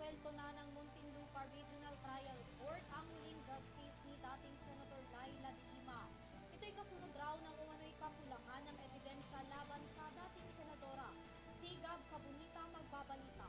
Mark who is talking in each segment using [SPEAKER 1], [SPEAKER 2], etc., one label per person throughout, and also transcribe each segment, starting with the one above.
[SPEAKER 1] isusuelto na ng Muntinlupa Regional Trial Court ang huling drug case ni dating Senator Laila de Lima. Ito'y kasunod raw ng umano'y kakulangan ng ebidensya laban sa dating senadora. Si Gab Kabunita magbabalita.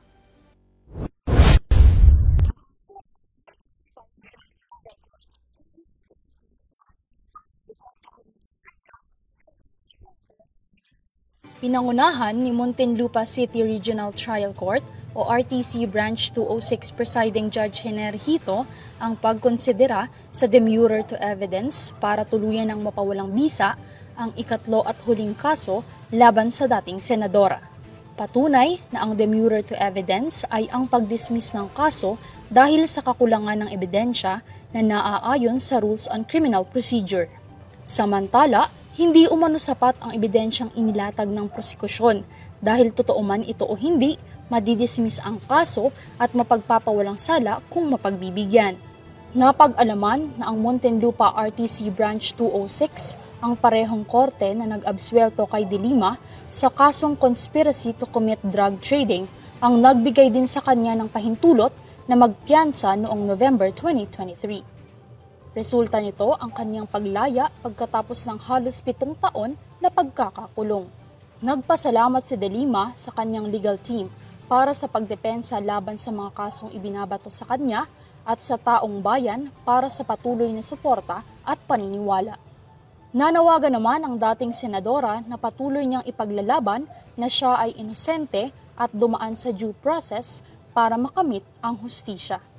[SPEAKER 2] Pinangunahan ni Muntinlupa City Regional Trial Court o RTC Branch 206 Presiding Judge Hener Hito ang pagkonsidera sa demurrer to evidence para tuluyan ng mapawalang bisa ang ikatlo at huling kaso laban sa dating senadora. Patunay na ang demurrer to evidence ay ang pagdismiss ng kaso dahil sa kakulangan ng ebidensya na naaayon sa Rules on Criminal Procedure. Samantala, hindi umano sapat ang ebidensyang inilatag ng prosekusyon dahil totoo man ito o hindi, madidismiss ang kaso at mapagpapawalang sala kung mapagbibigyan. Napag-alaman na ang Muntinlupa RTC Branch 206 ang parehong korte na nag-absuelto kay De Lima sa kasong conspiracy to commit drug trading ang nagbigay din sa kanya ng pahintulot na magpiyansa noong November 2023. Resulta nito ang kanyang paglaya pagkatapos ng halos 7 taon na pagkakakulong. Nagpasalamat si De Lima sa kanyang legal team para sa pagdepensa laban sa mga kasong ibinabato sa kanya at sa taong bayan para sa patuloy na suporta at paniniwala. Nanawagan naman ang dating senadora na patuloy niyang ipaglalaban na siya ay inosente at dumaan sa due process para makamit ang hustisya.